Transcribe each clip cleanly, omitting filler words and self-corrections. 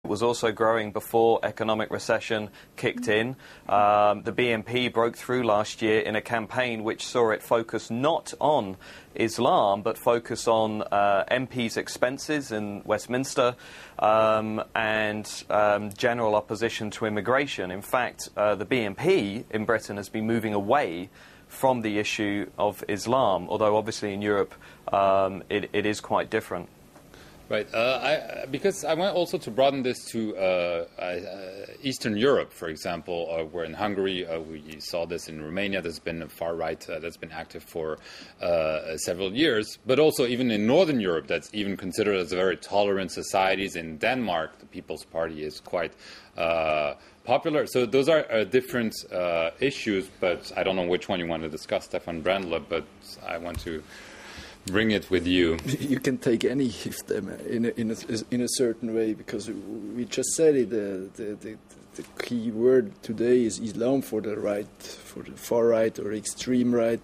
was also growing before economic recession kicked in. The BNP broke through last year in a campaign which saw it focus not on Islam but focus on MPs' expenses in Westminster and general opposition to immigration. In fact, the BNP in Britain has been moving away from the issue of Islam, although obviously in Europe it is quite different. Right, because I want also to broaden this to Eastern Europe, for example, where in Hungary we saw this, in Romania there's been a far right that's been active for several years, but also even in Northern Europe that's even considered as a very tolerant societies. In Denmark, the People's Party is quite popular. So those are different issues, but I don't know which one you want to discuss, Stefan Brandler, but I want to bring it with you. You can take any of them in a certain way, because we just said it. The key word today is Islam for the right, for the far right or extreme right,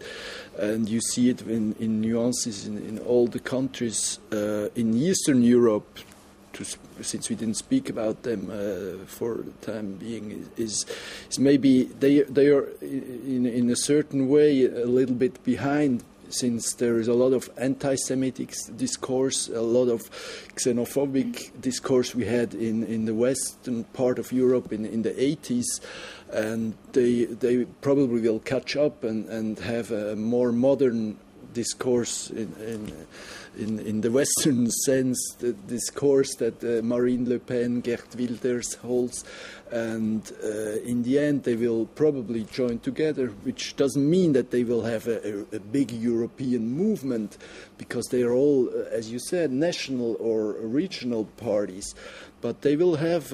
and you see it in nuances in all the countries. In Eastern Europe, since we didn't speak about them for the time being, is maybe they are in a certain way a little bit behind, since there is a lot of anti-Semitic discourse, a lot of xenophobic discourse we had in the western part of Europe in the 80s, and they probably will catch up and have a more modern discourse in the Western sense, the discourse that Marine Le Pen, Geert Wilders holds, and in the end they will probably join together, which doesn't mean that they will have a big European movement, because they are all, as you said, national or regional parties. But they will have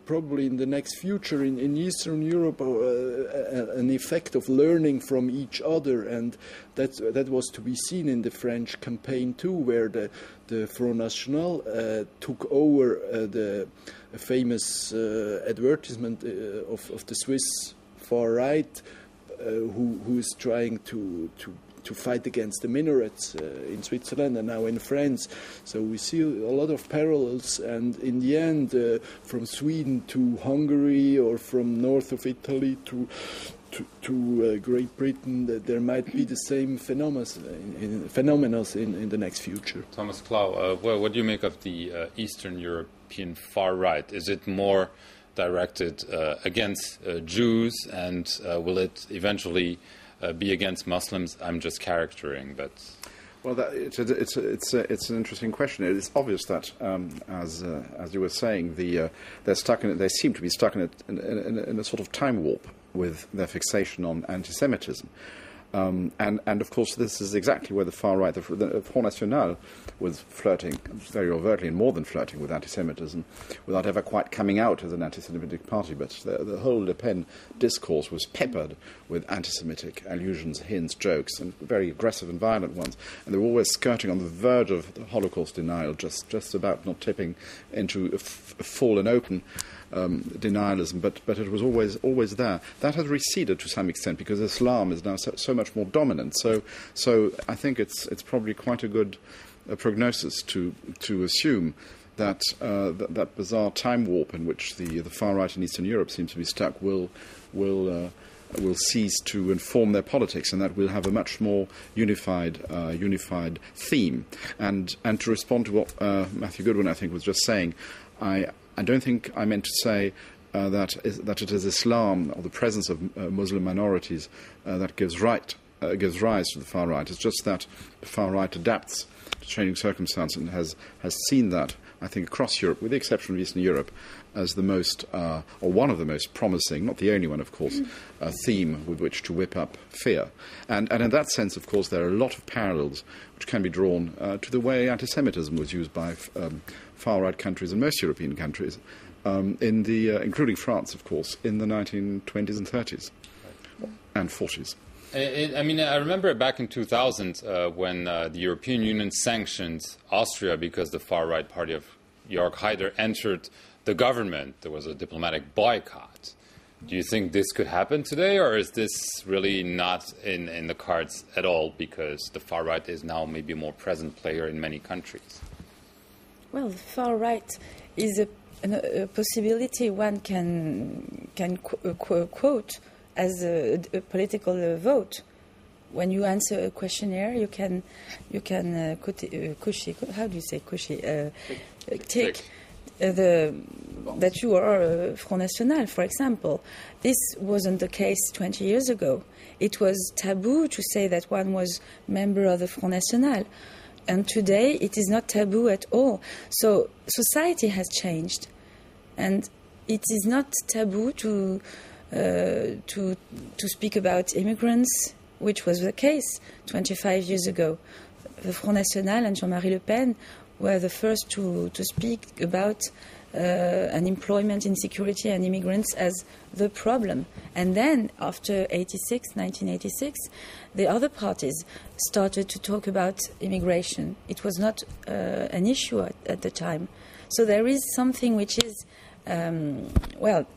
probably in the next future in Eastern Europe an effect of learning from each other, and that was to be seen in the French campaign too, where the Front National took over the famous advertisement of the Swiss far right, who is trying to fight against the minarets in Switzerland and now in France. So we see a lot of parallels, and in the end, from Sweden to Hungary, or from north of Italy to Great Britain, there might be the same phenomena in the next future. Thomas Klau, what do you make of the Eastern European far right? Is it more directed against Jews, and will it eventually be against Muslims? I'm just characterizing, but well, it's an interesting question. It is obvious that, as you were saying, they seem to be stuck in a sort of time warp with their fixation on anti-Semitism. And of course, this is exactly where the far right, the Front National, was flirting very overtly, and more than flirting, with anti-Semitism, without ever quite coming out as an anti-Semitic party. But the whole Le Pen discourse was peppered with anti-Semitic allusions, hints, jokes, and very aggressive and violent ones. And they were always skirting on the verge of the Holocaust denial, just about not tipping into a full and open denialism, but it was always there. That has receded to some extent because Islam is now so much more dominant. So I think it's probably quite a good prognosis to assume that that bizarre time warp in which the far right in Eastern Europe seems to be stuck will cease to inform their politics, and that will have a much more unified theme. And to respond to what Matthew Goodwin, I think, was just saying, I don't think I meant to say that it is Islam or the presence of Muslim minorities that gives rise to the far right. It's just that the far right adapts to changing circumstances and has seen that, I think, across Europe, with the exception of Eastern Europe, as the most, or one of the most promising, not the only one, of course, theme with which to whip up fear. And in that sense, of course, there are a lot of parallels which can be drawn to the way anti-Semitism was used by far-right countries and most European countries, including France, of course, in the 1920s and 30s and 40s. I remember back in 2000 when the European Union sanctioned Austria because the far-right party of Jörg Haider entered the government. There was a diplomatic boycott. Do you think this could happen today, or is this really not in the cards at all because the far-right is now maybe a more present player in many countries? Well, the far right is a a possibility one can quote as a political vote. When you answer a questionnaire, you can how do you say tick that you are Front National, for example. This wasn't the case 20 years ago. It was taboo to say that one was member of the Front National. And today it is not taboo at all. So society has changed. And it is not taboo to speak about immigrants, which was the case 25 years ago. The Front National and Jean-Marie Le Pen were the first to speak about unemployment, insecurity and immigrants as the problem. And then after 1986, the other parties started to talk about immigration. It was not an issue at the time. So there is something which is,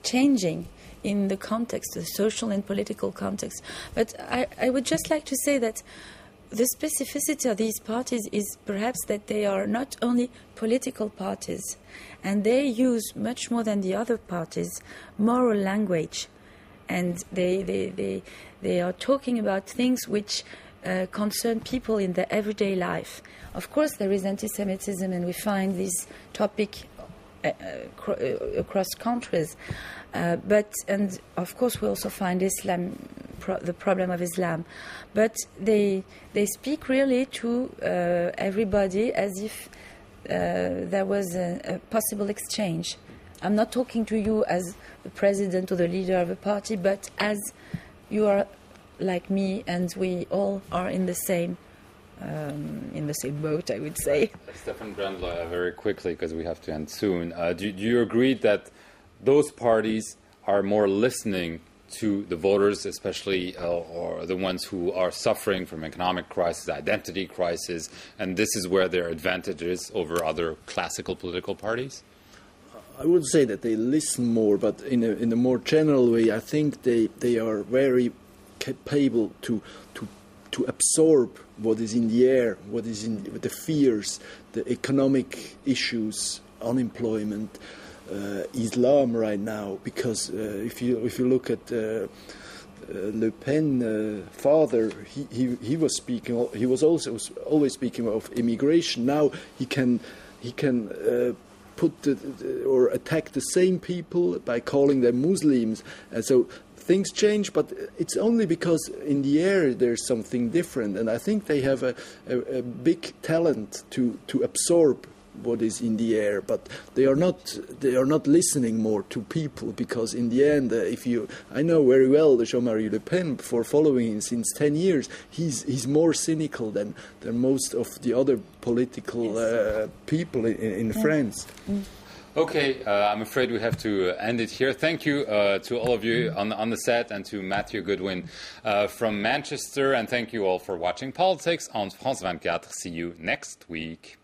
changing in the context, the social and political context. But I would just like to say that the specificity of these parties is perhaps that they are not only political parties, and they use much more than the other parties moral language, and they are talking about things which concern people in their everyday life. Of course, there is anti-Semitism, and we find this topic across countries. And of course we also find Islam, the problem of Islam. But they speak really to everybody as if there was a possible exchange. I'm not talking to you as the president or the leader of a party, but as you are like me, and we all are in the same boat, I would say. Stefan Brandler, very quickly, because we have to end soon. Do you agree that those parties are more listening to the voters, especially or the ones who are suffering from economic crisis, identity crisis, and this is where their advantage is over other classical political parties? I would say that they listen more, but in a more general way, I think they are very capable to absorb what is in the air, what is in the fears, the economic issues, unemployment, Islam right now. Because if you look at Le Pen father, he was speaking. He was also always speaking of immigration. Now he can put or attack the same people by calling them Muslims. So things change, but it's only because in the air there's something different, and I think they have a big talent to absorb what is in the air, but they are not listening more to people, because in the end, I know very well Jean-Marie Le Pen, for following him since 10 years, he's more cynical than most of the other political people in France. Okay, I'm afraid we have to end it here. Thank you to all of you on the set, and to Matthew Goodwin from Manchester, and thank you all for watching Politics on France 24. See you next week.